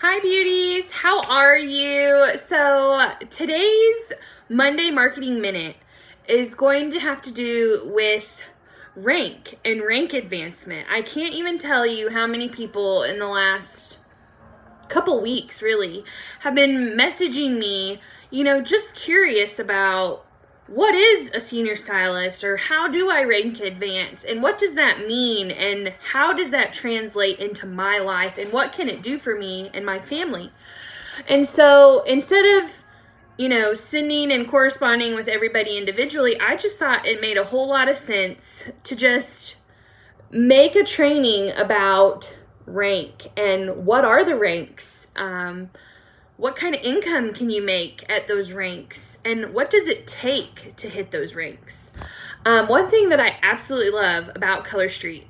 Hi beauties, how are you? So today's Monday Marketing Minute is going to have to do with rank and rank advancement. I can't even tell you how many people in the last couple weeks really have been messaging me, just curious about what is a senior stylist, or how do I rank advance, and what does that mean, and how does that translate into my life, and what can it do for me and my family? And so instead of sending and corresponding with everybody individually, I just thought it made a whole lot of sense to just make a training about rank and what are the ranks. What kind of income can you make at those ranks? And what does it take to hit those ranks? One thing that I absolutely love about Color Street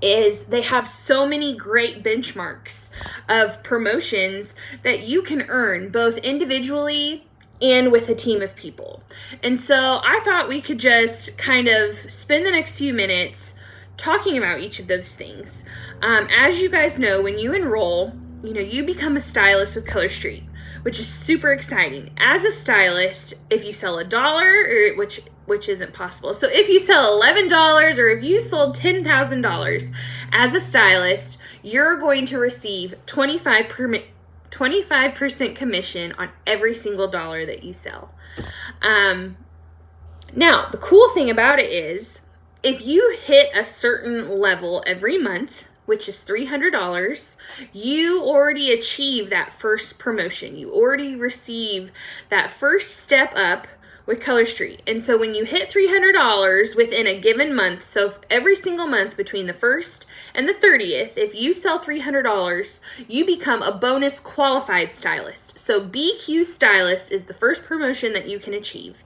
is they have so many great benchmarks of promotions that you can earn both individually and with a team of people. And so I thought we could just kind of spend the next few minutes talking about each of those things. As you guys know, when you enroll, you become a stylist with Color Street, which is super exciting. As a stylist, if you sell $1, or which isn't possible. So if you sell $11, or if you sold $10,000 as a stylist, you're going to receive 25% commission on every single dollar that you sell. Now, the cool thing about it is, if you hit a certain level every month, which is $300, you already achieve that first promotion. You already receive that first step up with Color Street. And so when you hit $300 within a given month, so every single month between the 1st and the 30th, if you sell $300, you become a bonus qualified stylist. So BQ stylist is the first promotion that you can achieve.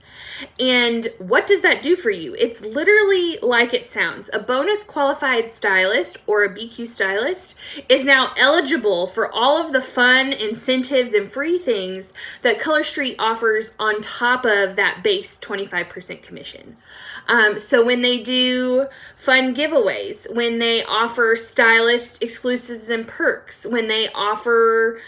And what does that do for you? It's literally like it sounds. A bonus qualified stylist, or a BQ stylist, is now eligible for all of the fun, incentives, and free things that Color Street offers on top of that base 25% commission. So when they do fun giveaways, when they offer stylist exclusives and perks, when they offer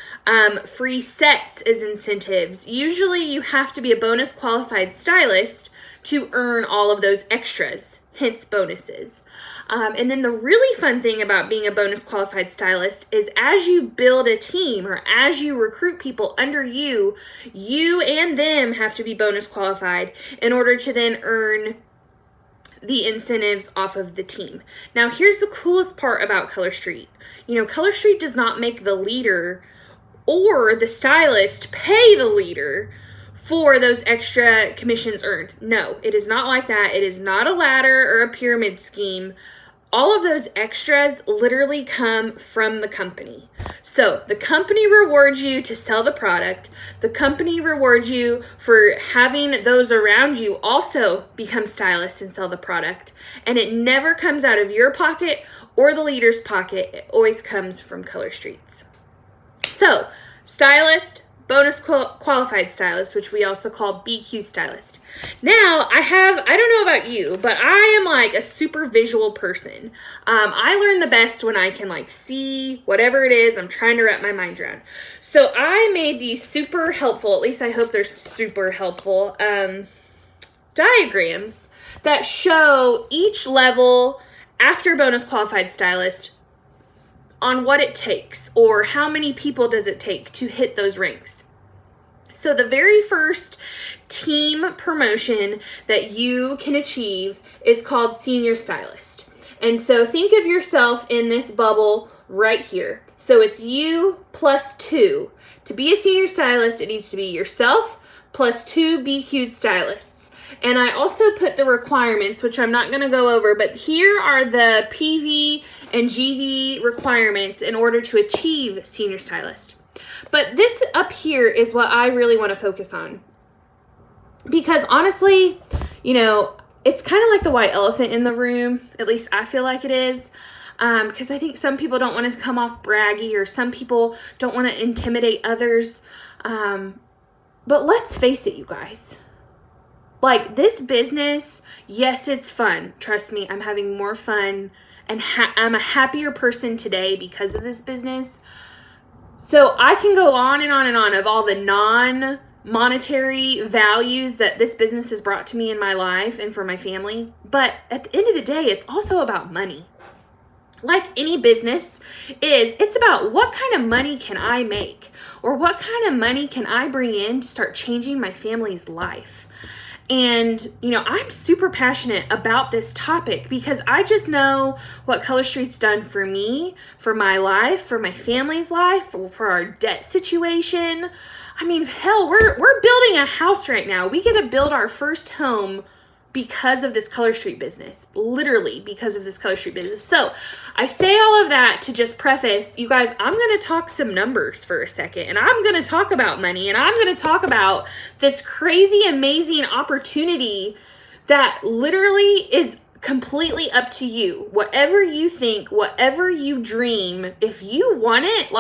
free sets as incentives, usually you have to be a bonus qualified stylist to earn all of those extras, hence bonuses. And then the really fun thing about being a bonus qualified stylist is, as you build a team, or as you recruit people under you, you and them have to be bonus qualified in order to then earn the incentives off of the team. Now, here's the coolest part about Color Street. Color Street does not make the leader or the stylist pay the leader for those extra commissions earned. No, it is not like that. It is not a ladder or a pyramid scheme. All of those extras literally come from the company. So the company rewards you to sell the product. The company rewards you for having those around you also become stylists and sell the product. And it never comes out of your pocket or the leader's pocket. It always comes from Color Street's. So stylist, bonus qualified stylist, which we also call BQ stylist. Now, I don't know about you, but I am like a super visual person. I learn the best when I can see whatever it is I'm trying to wrap my mind around. So I made these super helpful, at least I hope they're super helpful, diagrams that show each level after bonus qualified stylist on what it takes, or how many people does it take to hit those ranks. So the very first team promotion that you can achieve is called senior stylist. And so think of yourself in this bubble right here. So it's you plus 2. To be a senior stylist, it needs to be yourself plus 2 BQ stylists. And I also put the requirements, which I'm not going to go over, but here are the PV and GV requirements in order to achieve senior stylist. But this up here is what I really want to focus on. Because honestly, it's kind of like the white elephant in the room. At least I feel like it is. Because I think some people don't want to come off braggy, or some people don't want to intimidate others. But let's face it, you guys. This business, yes, it's fun. Trust me, I'm having more fun, and I'm a happier person today because of this business. So I can go on and on and on of all the non-monetary values that this business has brought to me in my life and for my family. But at the end of the day, it's also about money. Like any business it's about what kind of money can I make, or what kind of money can I bring in to start changing my family's life. And, I'm super passionate about this topic because I just know what Color Street's done for me, for my life, for my family's life, for our debt situation. I mean, hell, we're building a house right now. We get to build our first home because of this Color Street business, literally because of this Color Street business. So I say all of that to just preface, you guys, I'm going to talk some numbers for a second, and I'm going to talk about money, and I'm going to talk about this crazy, amazing opportunity that literally is completely up to you. Whatever you think, whatever you dream, if you want it,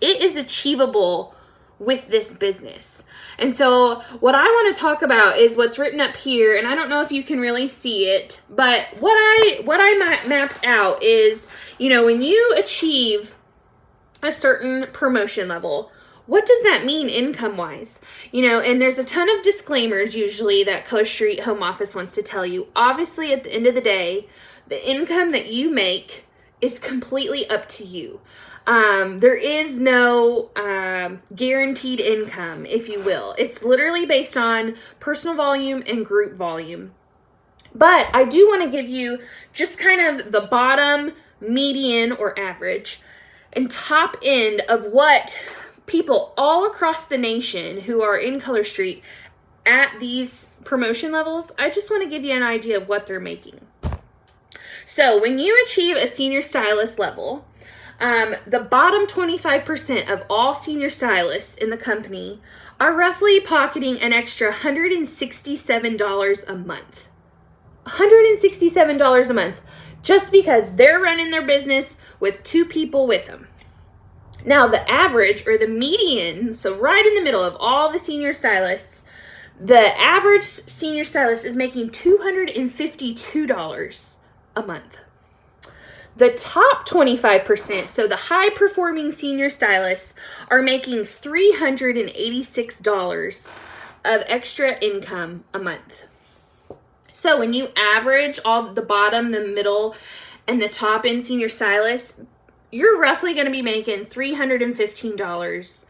it is achievable with this business. And so what I want to talk about is what's written up here, and I don't know if you can really see it, but what I mapped out is, when you achieve a certain promotion level, what does that mean income-wise? And there's a ton of disclaimers usually that Color Street Home Office wants to tell you. Obviously, at the end of the day, the income that you make is completely up to you. There is no guaranteed income, if you will. It's literally based on personal volume and group volume. But I do want to give you just kind of the bottom, median, or average, and top end of what people all across the nation who are in Color Street at these promotion levels, I just want to give you an idea of what they're making. So when you achieve a senior stylist level, the bottom 25% of all senior stylists in the company are roughly pocketing an extra $167 a month. $167 a month just because they're running their business with two people with them. Now, the average or the median, so right in the middle of all the senior stylists, the average senior stylist is making $252 a month. The top 25%, so the high-performing senior stylists, are making $386 of extra income a month. So when you average all the bottom, the middle, and the top-end senior stylists, you're roughly going to be making $315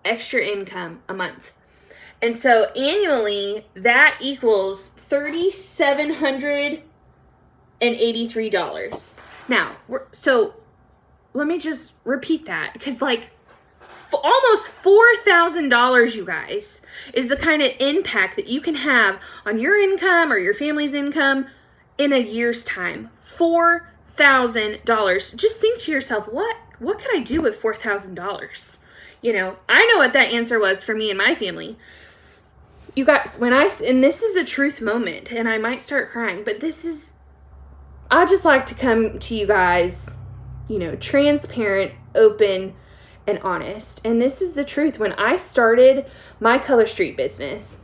extra income a month. And so annually, that equals $3,783. Now, so let me just repeat that, because almost $4,000, you guys, is the kind of impact that you can have on your income or your family's income in a year's time. $4,000. Just think to yourself, what could I do with $4,000? I know what that answer was for me and my family. You guys, and this is a truth moment, and I might start crying, but I just like to come to you guys, transparent, open, and honest. And this is the truth. When I started my Color Street business,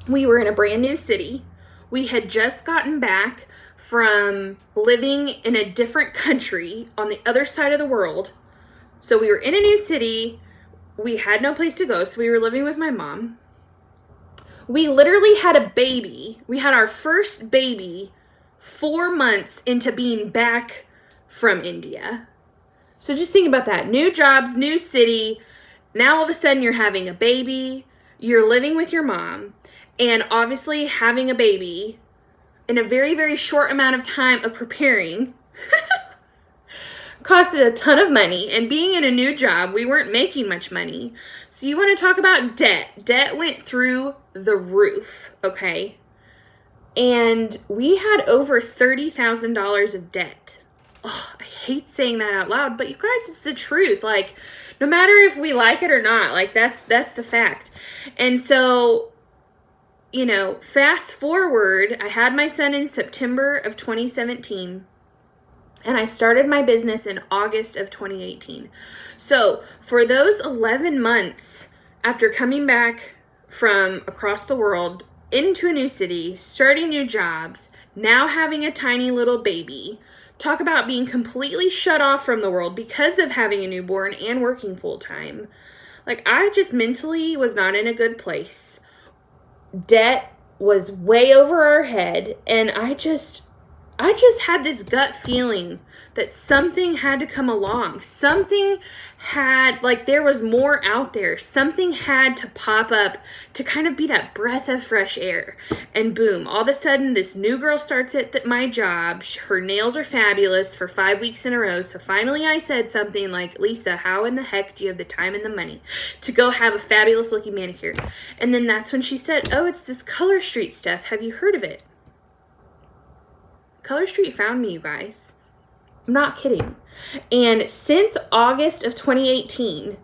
we were in a brand new city. We had just gotten back from living in a different country on the other side of the world. So we were in a new city. We had no place to go, so we were living with my mom. We literally had a baby. We had our first baby 4 months into being back from India. So just think about that. New jobs, new city. Now all of a sudden you're having a baby. You're living with your mom. And obviously having a baby in a very, very short amount of time of preparing costed a ton of money. And being in a new job, we weren't making much money. So you want to talk about debt. Debt went through the roof, okay? And we had over $30,000 of debt. Oh, I hate saying that out loud, but you guys, it's the truth. No matter if we like it or not, that's the fact. And so, fast forward, I had my son in September of 2017, and I started my business in August of 2018. So for those 11 months after coming back from across the world, into a new city, starting new jobs, now having a tiny little baby, Talk about being completely shut off from the world because of having a newborn and working full time. Like, I just mentally was not in a good place. Debt was way over our head, and I just had this gut feeling that something had to come along. Something had, like, there was more out there. Something had to pop up to kind of be that breath of fresh air. And boom, all of a sudden, this new girl starts at my job. Her nails are fabulous for 5 weeks in a row. So finally I said something like, Lisa, how in the heck do you have the time and the money to go have a fabulous looking manicure? And then that's when she said, oh, it's this Color Street stuff. Have you heard of it? Color Street found me, you guys. I'm not kidding. And since August of 2018,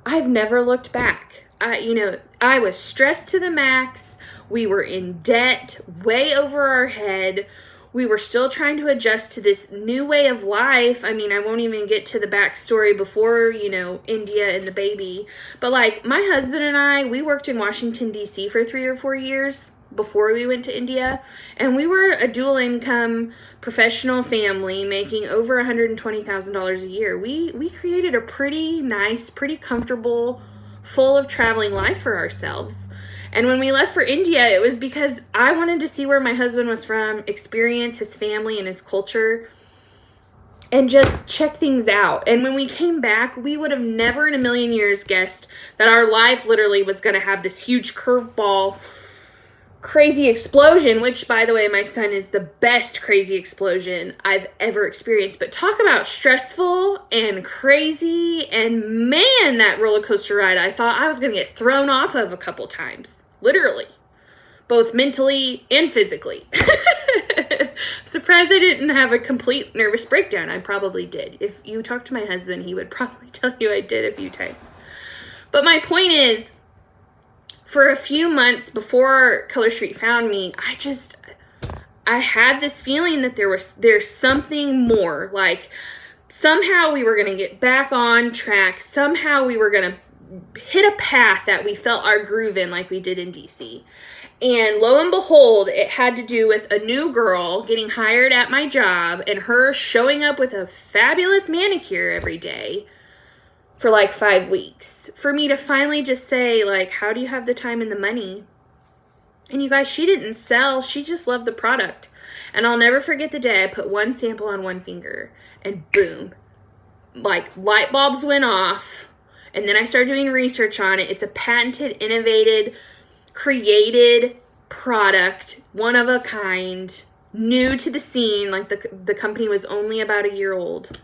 I've never looked back. I was stressed to the max. We were in debt, way over our head. We were still trying to adjust to this new way of life. I mean, I won't even get to the backstory before, India and the baby. But like, my husband and I, we worked in Washington, D.C. for 3 or 4 years before we went to India, and we were a dual income professional family making over $120,000 a year. We created a pretty nice, pretty comfortable, full of traveling life for ourselves. And when we left for India, it was because I wanted to see where my husband was from, experience his family and his culture, and just check things out. And when we came back, we would have never in a million years guessed that our life literally was going to have this huge curveball crazy explosion, which, by the way, my son is the best crazy explosion I've ever experienced. But talk about stressful and crazy, and man, that roller coaster ride, I thought I was going to get thrown off of a couple times. Literally. Both mentally and physically. I'm surprised I didn't have a complete nervous breakdown. I probably did. If you talk to my husband, he would probably tell you I did a few times. But my point is, for a few months before Color Street found me, I had this feeling that there's something more. Like, somehow we were going to get back on track. Somehow we were going to hit a path that we felt our groove in, like we did in DC. And lo and behold, it had to do with a new girl getting hired at my job and her showing up with a fabulous manicure every day for like 5 weeks, for me to finally just say, like, how do you have the time and the money? And you guys, she didn't sell. She just loved the product. And I'll never forget the day I put one sample on one finger, and boom, like, light bulbs went off. And then I started doing research on it. It's a patented, innovated, created product, one of a kind, new to the scene. Like, the company was only about a year old.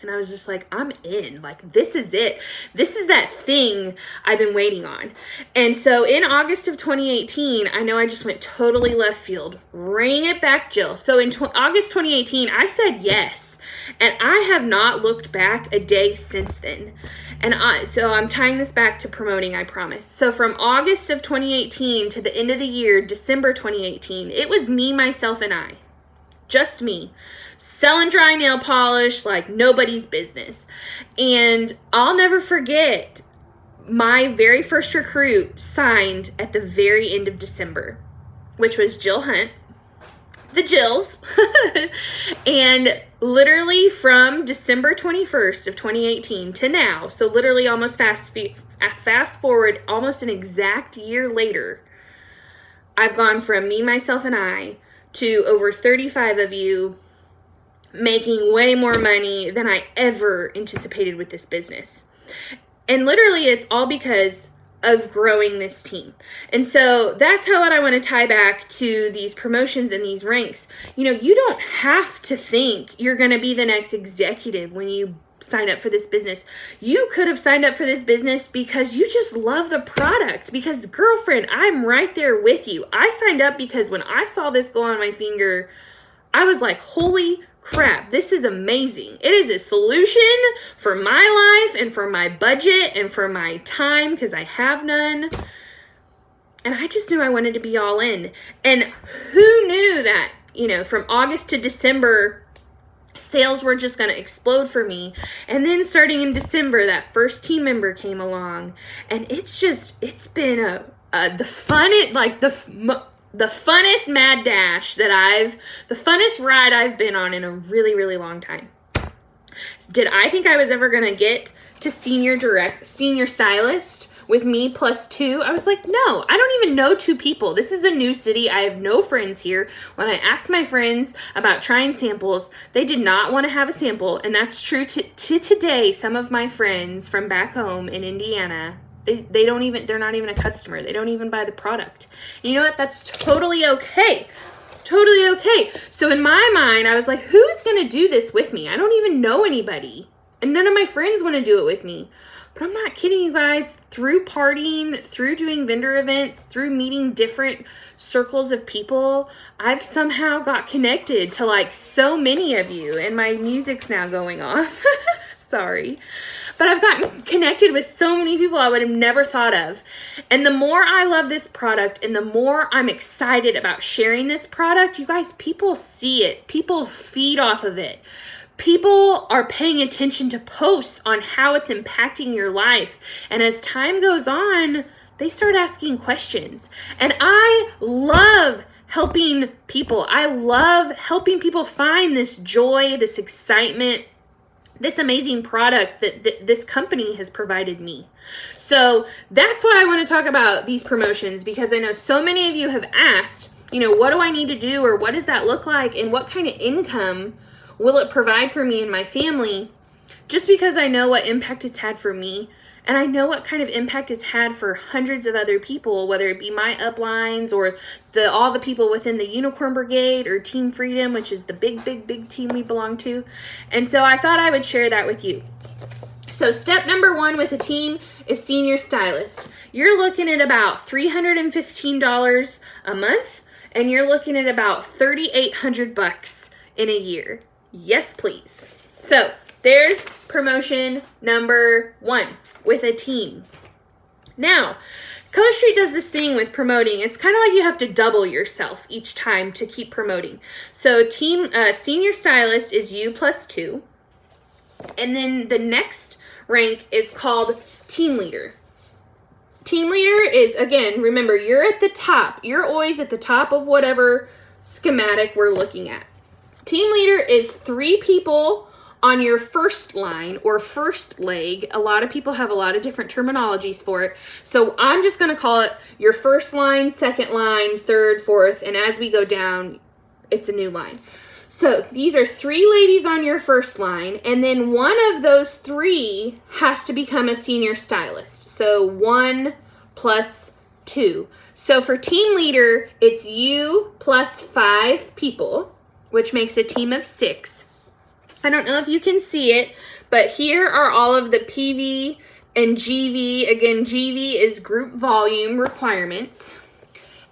And I was just like, I'm in. Like, this is it. This is that thing I've been waiting on. And so in August of 2018, I know I just went totally left field. Ring it back, Jill. So in August 2018, I said yes. And I have not looked back a day since then. And so I'm tying this back to promoting, I promise. So from August of 2018 to the end of the year, December 2018, it was me, myself, and I. Just me. Selling dry nail polish like nobody's business. And I'll never forget, my very first recruit signed at the very end of December, which was Jill Hunt, the Jills. And literally from December 21st of 2018 to now, so literally almost fast forward almost an exact year later, I've gone from me, myself, and I to over 35 of you, making way more money than I ever anticipated with this business. And literally, it's all because of growing this team. And so that's how I want to tie back to these promotions and these ranks. You don't have to think you're going to be the next executive when you sign up for this business. You could have signed up for this business because you just love the product. Because, girlfriend, I'm right there with you. I signed up because when I saw this go on my finger, I was like, holy crap, this is amazing. It is a solution for my life and for my budget and for my time, because I have none. And I just knew I wanted to be all in. And who knew that, from August to December, sales were just going to explode for me. And then starting in December, that first team member came along. And it's been the funnest mad dash the funnest ride I've been on in a really, really long time. Did I think I was ever going to get to senior stylist with me plus 2? I was like, no, I don't even know 2 people. This is a new city. I have no friends here. When I asked my friends about trying samples, they did not want to have a sample. And that's true to today. Some of my friends from back home in Indiana, they're not even a customer. They don't even buy the product. And you know what? That's totally okay. It's totally okay. So in my mind, I was like, who's going to do this with me? I don't even know anybody. And none of my friends want to do it with me. But I'm not kidding you guys. Through partying, through doing vendor events, through meeting different circles of people, I've somehow got connected to like so many of you. And my music's now going off. Sorry. But I've gotten connected with so many people I would have never thought of. And the more I love this product and the more I'm excited about sharing this product, you guys, people see it. People feed off of it. People are paying attention to posts on how it's impacting your life. And as time goes on, they start asking questions. And I love helping people. I love helping people find this joy, this excitement, this amazing product that this company has provided me. So that's why I want to talk about these promotions, because I know so many of you have asked, what do I need to do, or what does that look like, and what kind of income will it provide for me and my family? Just because I know what impact it's had for me, and I know what kind of impact it's had for hundreds of other people, whether it be my uplines or all the people within the Unicorn Brigade or Team Freedom, which is the big team we belong to. And so I thought I would share that with you. So step number 1 with a team is senior stylist. You're looking at about $315 a month, and you're looking at about $3,800 in a year. Yes, please. So there's promotion number 1 with a team. Now, Color Street does this thing with promoting. It's kind of like you have to double yourself each time to keep promoting. So senior stylist is you plus 2. And then the next rank is called team leader. Team leader is, again, remember, you're at the top. You're always at the top of whatever schematic we're looking at. Team leader is 3 people on your first line or first leg. A lot of people have a lot of different terminologies for it. So I'm just going to call it your first line, second line, third, fourth, and as we go down, it's a new line. So these are 3 ladies on your first line, and then one of those 3 has to become a senior stylist. So 1 plus 2. So for team leader, it's you plus 5 people, which makes a team of 6. I don't know if you can see it, but here are all of the PV and GV. Again, GV is group volume requirements.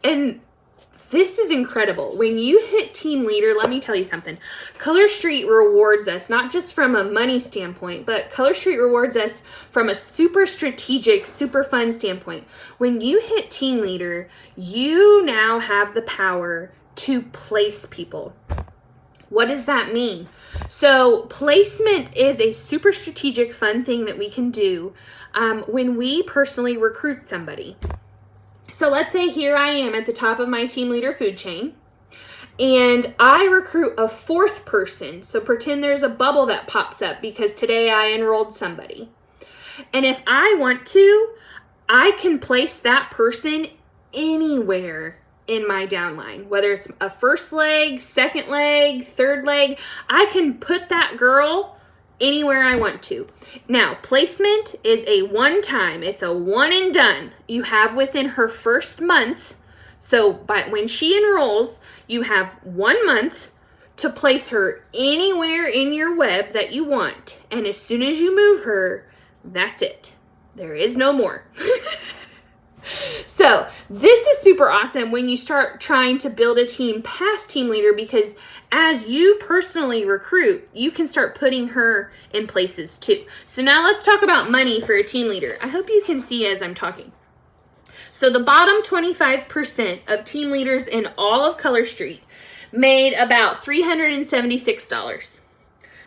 And this is incredible. When you hit team leader, let me tell you something. Color Street rewards us, not just from a money standpoint, but Color Street rewards us from a super strategic, super fun standpoint. When you hit team leader, you now have the power to place people. What does that mean? So placement is a super strategic, fun thing that we can do when we personally recruit somebody. So let's say here I am at the top of my team leader food chain, and I recruit a 4th person. So pretend there's a bubble that pops up because today I enrolled somebody. And if I want to, I can place that person anywhere in my downline, whether it's a first leg, second leg, third leg. I can put that girl anywhere I want to. Now, placement is a one-time. It's a one and done. You have within her first month. So when she enrolls, you have 1 month to place her anywhere in your web that you want. And as soon as you move her, that's it. There is no more. So this is super awesome when you start trying to build a team past team leader, because as you personally recruit, you can start putting her in places too. So now let's talk about money for a team leader. I hope you can see as I'm talking. So the bottom 25% of team leaders in all of Color Street made about $376.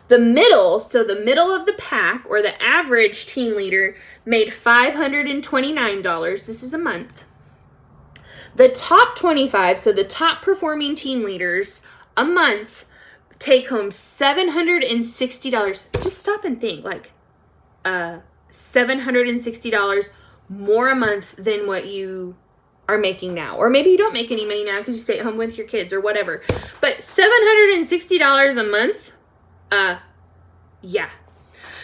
The middle, so the middle of the pack, or the average team leader, made $529. This is a month. The top 25, so the top performing team leaders a month, take home $760. Just stop and think, like, $760 more a month than what you are making now. Or maybe you don't make any money now because you stay at home with your kids or whatever. But $760 a month, yeah.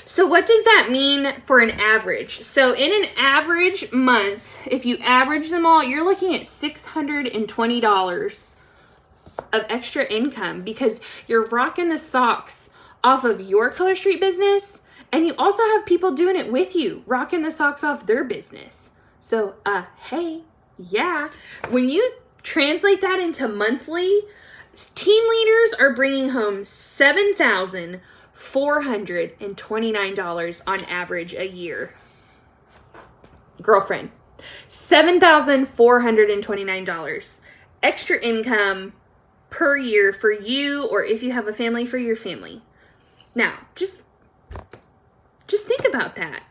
So what does that mean for an average? So in an average month, if you average them all, you're looking at $620 of extra income because you're rocking the socks off of your Color Street business, and you also have people doing it with you, rocking the socks off their business. So, hey, yeah. When you translate that into monthly, team leaders are bringing home $7,429 on average a year. Girlfriend, $7,429 extra income per year for you, or if you have a family, for your family. Now, just think about that.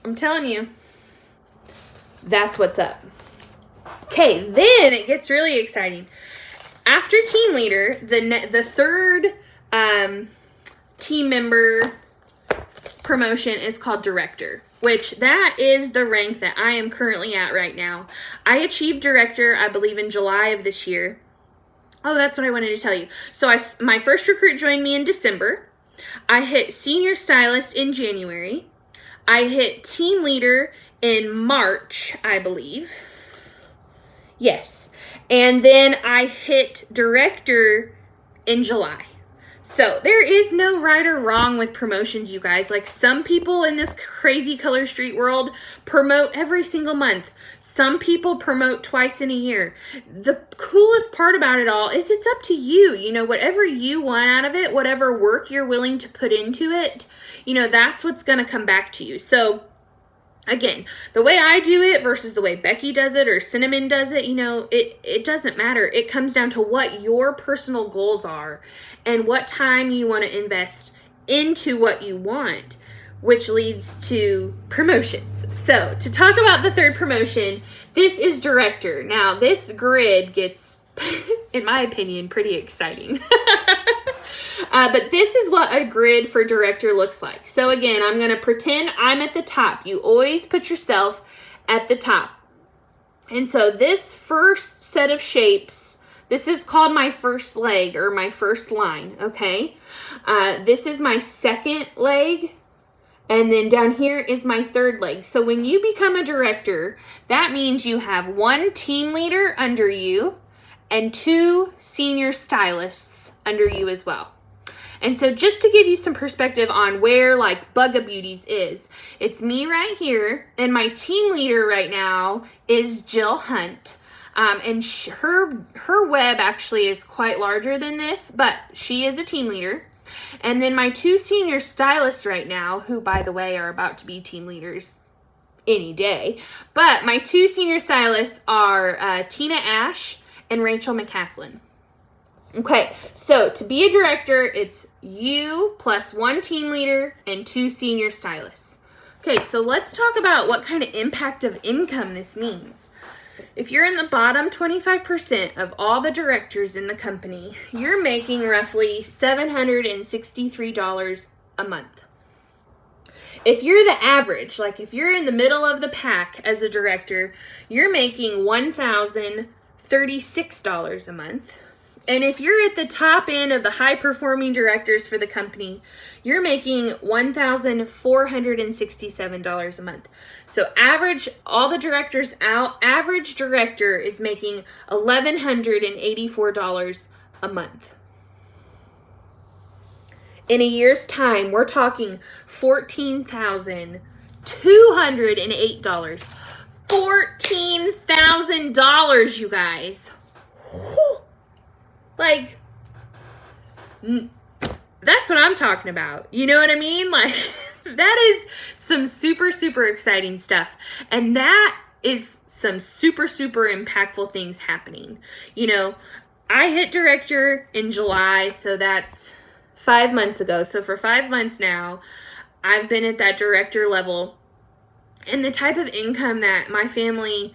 I'm telling you, that's what's up. Okay, then it gets really exciting. After team leader, the third team member promotion is called director, which that is the rank that I am currently at right now. I achieved director, I believe, in July of this year. Oh, that's what I wanted to tell you. So my first recruit joined me in December. I hit senior stylist in January. I hit team leader in March, I believe. Yes. And then I hit director in July. So there is no right or wrong with promotions, you guys. Like, some people in this crazy Color Street world promote every single month. Some people promote twice in a year. The coolest part about it all is it's up to you. You know, whatever you want out of it, whatever work you're willing to put into it, you know, that's what's going to come back to you. So again, the way I do it versus the way Becky does it or Cinnamon does it, you know, it doesn't matter. It comes down to what your personal goals are and what time you want to invest into what you want, which leads to promotions. So to talk about the third promotion, this is director. Now, this grid gets, in my opinion, pretty exciting. But this is what a grid for director looks like. So again, I'm going to pretend I'm at the top. You always put yourself at the top. And so this first set of shapes, this is called my first leg or my first line, okay? This is my second leg. And then down here is my third leg. So when you become a director, that means you have one team leader under you and 2 senior stylists under you as well. And so just to give you some perspective on where like Bugga Beauties is, it's me right here, and my team leader right now is Jill Hunt. And her web actually is quite larger than this, but she is a team leader. And then my 2 senior stylists right now, who by the way are about to be team leaders any day, but my 2 senior stylists are Tina Ash and Rachel McCaslin. Okay, so to be a director, it's you plus 1 team leader and 2 senior stylists. Okay, so let's talk about what kind of impact of income this means. If you're in the bottom 25% of all the directors in the company, you're making roughly $763 a month. If you're the average, like if you're in the middle of the pack as a director, you're making $1,036 a month. And if you're at the top end of the high-performing directors for the company, you're making $1,467 a month. So average, all the directors out, average director is making $1,184 a month. In a year's time, we're talking $14,208. $14,000, you guys. Whew. Like, that's what I'm talking about. You know what I mean? Like, that is some super, super exciting stuff. And that is some super, super impactful things happening. You know, I hit director in July, so that's 5 months ago. So for 5 months now, I've been at that director level. And the type of income that my family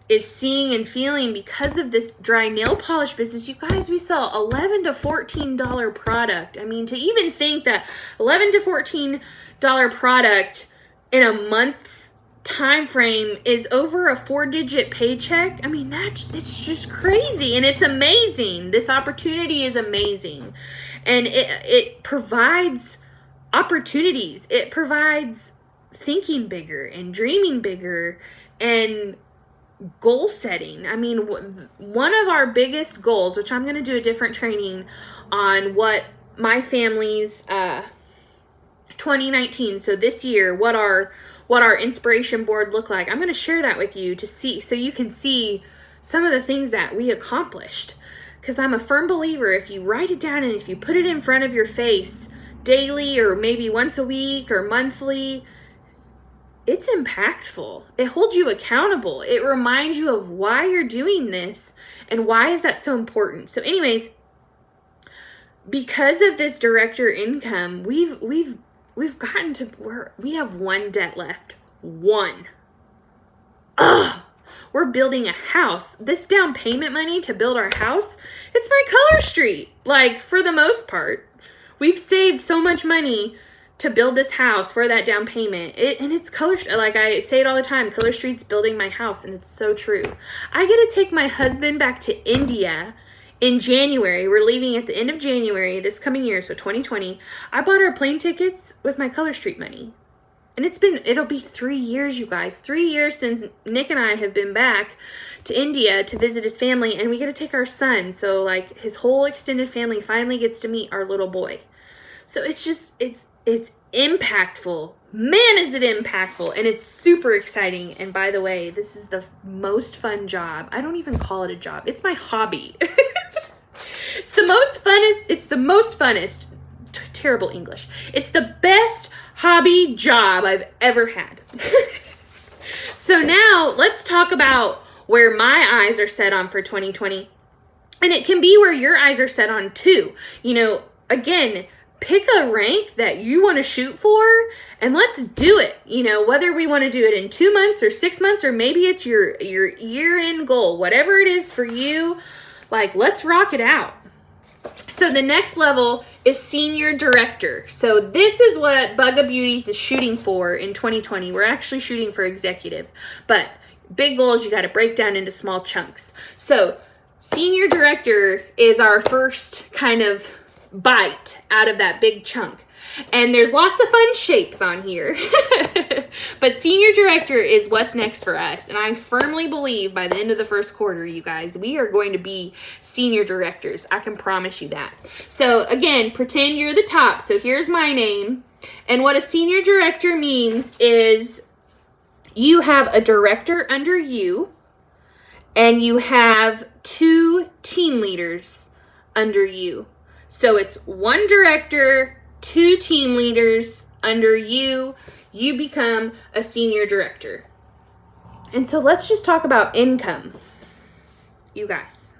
is seeing and feeling because of this dry nail polish business. You guys, we sell $11 to $14 product. I mean, to even think that $11 to $14 product in a month's time frame is over a 4-digit paycheck. I mean, it's just crazy, and it's amazing. This opportunity is amazing, and it provides opportunities. It provides thinking bigger and dreaming bigger and goal setting. I mean, one of our biggest goals, which I'm going to do a different training on what my family's 2019, so this year, what our inspiration board looked like. I'm going to share that with you to see, so you can see some of the things that we accomplished. Because I'm a firm believer, if you write it down and if you put it in front of your face daily or maybe once a week or monthly, it's impactful. It holds you accountable. It reminds you of why you're doing this and why is that so important. So anyways, because of this director income, we've gotten to where we have one debt left. One. Ugh. We're building a house. This down payment money to build our house, it's my Color Street. Like, for the most part, we've saved so much money to build this house for that down payment. And it's Color Street. Like I say it all the time, Color Street's building my house, and it's so true. I get to take my husband back to India in January. We're leaving at the end of January this coming year, so 2020. I bought our plane tickets with my Color Street money. And it'll be 3 years, you guys. 3 years since Nick and I have been back to India to visit his family, and we get to take our son. So, like, his whole extended family finally gets to meet our little boy. So it's impactful. Man, is it impactful. And it's super exciting. And by the way, this is the most fun job. I don't even call it a job. It's my hobby. It's the most funnest. Terrible English. It's the best hobby job I've ever had. So now let's talk about where my eyes are set on for 2020. And it can be where your eyes are set on too. You know, again, pick a rank that you want to shoot for and let's do it. You know, whether we want to do it in 2 months or 6 months, or maybe it's your year-end goal, whatever it is for you, like, let's rock it out. So the next level is senior director. So this is what Bugga Beauties is shooting for in 2020. We're actually shooting for executive, but big goals you got to break down into small chunks. So senior director is our first kind of bite out of that big chunk. And there's lots of fun shapes on here. But senior director is what's next for us. And I firmly believe by the end of the first quarter, you guys, we are going to be senior directors. I can promise you that. So again, pretend you're the top. So here's my name. And what a senior director means is you have a director under you and you have 2 team leaders under you. So it's 1 director, 2 team leaders under you. You become a senior director. And so let's just talk about income, you guys.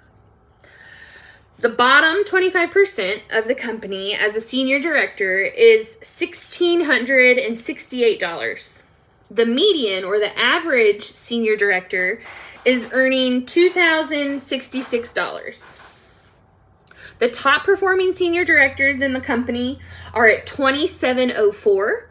The bottom 25% of the company as a senior director is $1,668. The median, or the average senior director, is earning $2,066. The top performing senior directors in the company are at 2,704,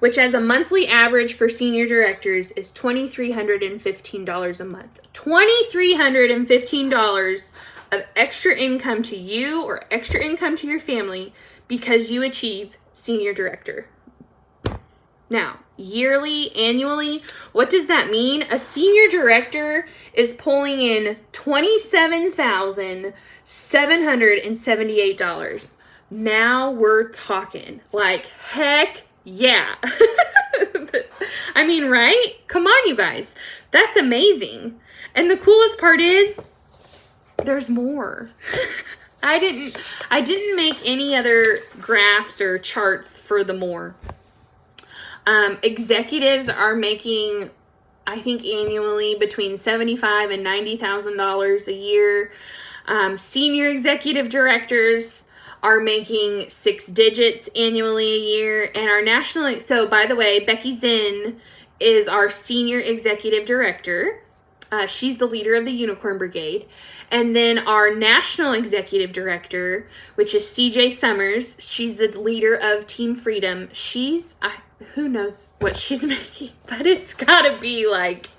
which as a monthly average for senior directors is $2,315 a month. $2,315 of extra income to you or extra income to your family because you achieve senior director. Now, yearly, annually, what does that mean? A senior director is pulling in $27,778. Now we're talking. Like, heck yeah. I mean, right? Come on, you guys. That's amazing. And the coolest part is there's more. I didn't make any other graphs or charts for the more. Executives are making, I think, annually between $75,000 and $90,000 a year. Senior executive directors are making 6 digits annually a year. And our national, so by the way, Becky Zinn is our senior executive director. She's the leader of the Unicorn Brigade. And then our national executive director, which is CJ Summers, she's the leader of Team Freedom. Who knows what she's making, but it's got to be like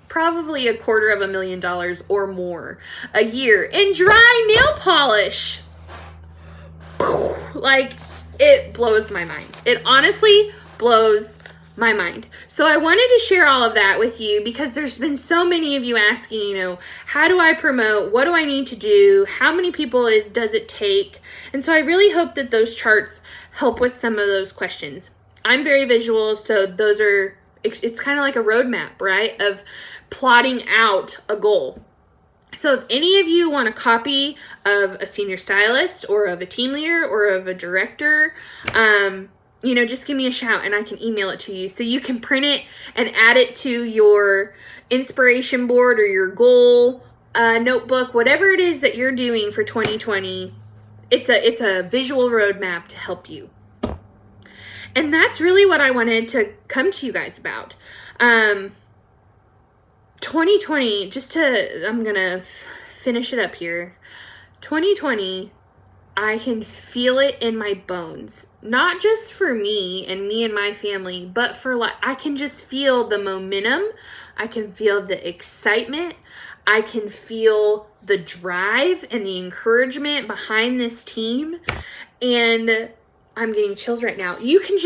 probably $250,000 or more a year in dry nail polish. Like, it blows my mind. It honestly blows my mind. So I wanted to share all of that with you because there's been so many of you asking, how do I promote? What do I need to do? How many people does it take? And so I really hope that those charts help with some of those questions. I'm very visual, so it's kind of like a roadmap, right? Of plotting out a goal. So if any of you want a copy of a senior stylist or of a team leader or of a director, just give me a shout and I can email it to you. So you can print it and add it to your inspiration board or your goal notebook, whatever it is that you're doing for 2020. It's a visual roadmap to help you. And that's really what I wanted to come to you guys about. 2020, I'm going to finish it up here. 2020, I can feel it in my bones. Not just for me and my family, but I can just feel the momentum. I can feel the excitement. I can feel the drive and the encouragement behind this team. And I'm getting chills right now. You can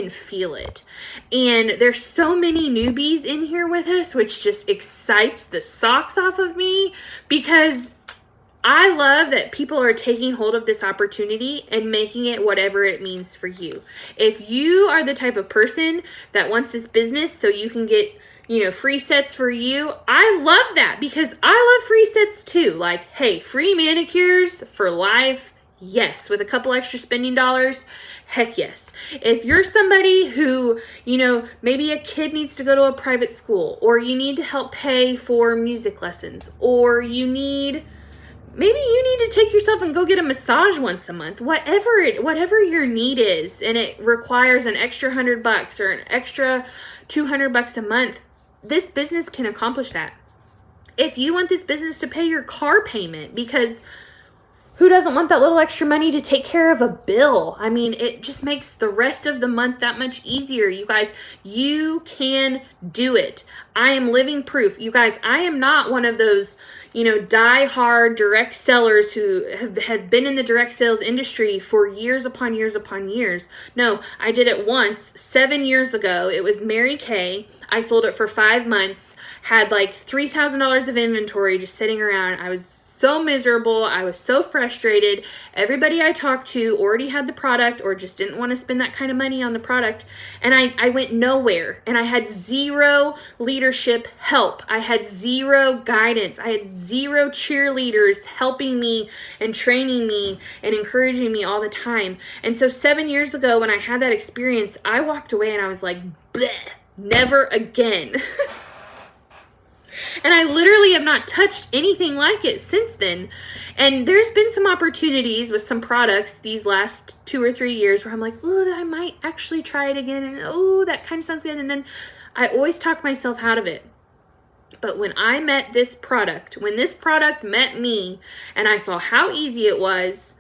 feel it. And there's so many newbies in here with us, which just excites the socks off of me because I love that people are taking hold of this opportunity and making it whatever it means for you. If you are the type of person that wants this business so you can get, free sets for you, I love that because I love free sets too. Like, hey, free manicures for life. Yes, with a couple extra spending dollars, heck yes. If you're somebody who, maybe a kid needs to go to a private school, or you need to help pay for music lessons, or maybe you need to take yourself and go get a massage once a month, whatever your need is, and it requires an extra $100 or an extra $200 a month, this business can accomplish that. If you want this business to pay your car payment, because who doesn't want that little extra money to take care of a bill? I mean, it just makes the rest of the month that much easier. You guys, you can do it. I am living proof. You guys, I am not one of those, die-hard direct sellers who have been in the direct sales industry for years upon years upon years. No, I did it once 7 years ago. It was Mary Kay. I sold it for 5 months, had like $3,000 of inventory just sitting around. I was so miserable. I was so frustrated. Everybody I talked to already had the product or just didn't want to spend that kind of money on the product. And I went nowhere. And I had zero leadership help. I had zero guidance. I had zero cheerleaders helping me and training me and encouraging me all the time. And so 7 years ago when I had that experience, I walked away and I was like, bleh, never again. And I literally have not touched anything like it since then. And there's been some opportunities with some products these last 2 or 3 years where I'm like, oh, I might actually try it again. And oh, that kind of sounds good. And then I always talk myself out of it. But when I met this product, when this product met me and I saw how easy it was,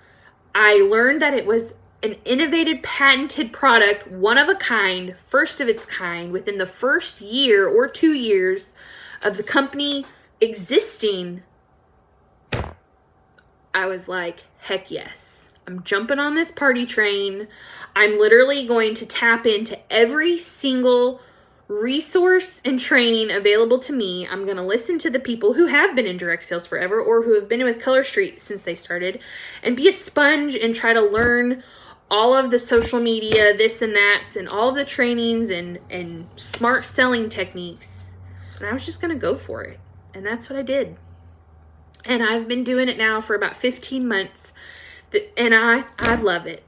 I learned that it was an innovative, patented product, one of a kind, first of its kind, within the first year or 2 years of the company existing. I was like, heck yes. I'm jumping on this party train. I'm literally going to tap into every single resource and training available to me. I'm going to listen to the people who have been in direct sales forever or who have been with Color Street since they started and be a sponge and try to learn all of the social media, this and that, and all of the trainings and smart selling techniques. And I was just going to go for it. And that's what I did. And I've been doing it now for about 15 months. And I love it.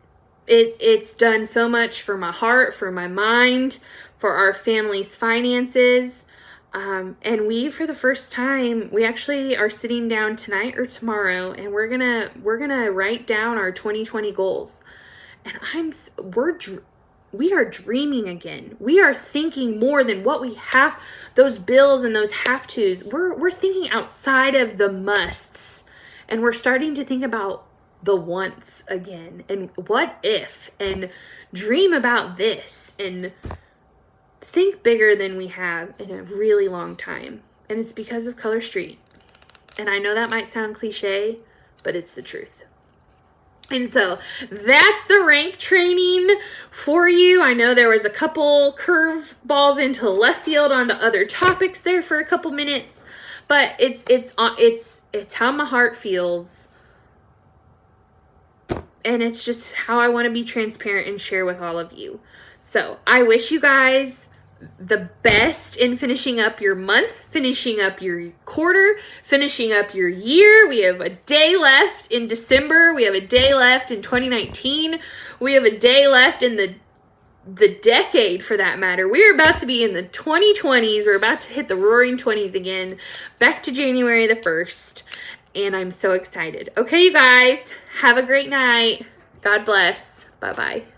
It's done so much for my heart, for my mind, for our family's finances. And we, for the first time, we actually are sitting down tonight or tomorrow, and we're gonna write down our 2020 goals. And we are dreaming again. We are thinking more than what we have, those bills and those have tos. We're thinking outside of the musts, and we're starting to think about the wants again, and what if, and dream about this, and think bigger than we have in a really long time. And it's because of Color Street. And I know that might sound cliche, but it's the truth. And so that's the rank training for you. I know there was a couple curve balls into left field onto other topics there for a couple minutes, but it's how my heart feels. And it's just how I want to be transparent and share with all of you. So I wish you guys the best in finishing up your month, finishing up your quarter, finishing up your year. We have a day left in December. We have a day left in 2019. We have a day left in the decade, for that matter. We're about to be in the 2020s. We're about to hit the roaring 20s again, back to January the 1st. And I'm so excited. Okay, you guys, have a great night. God bless. Bye-bye.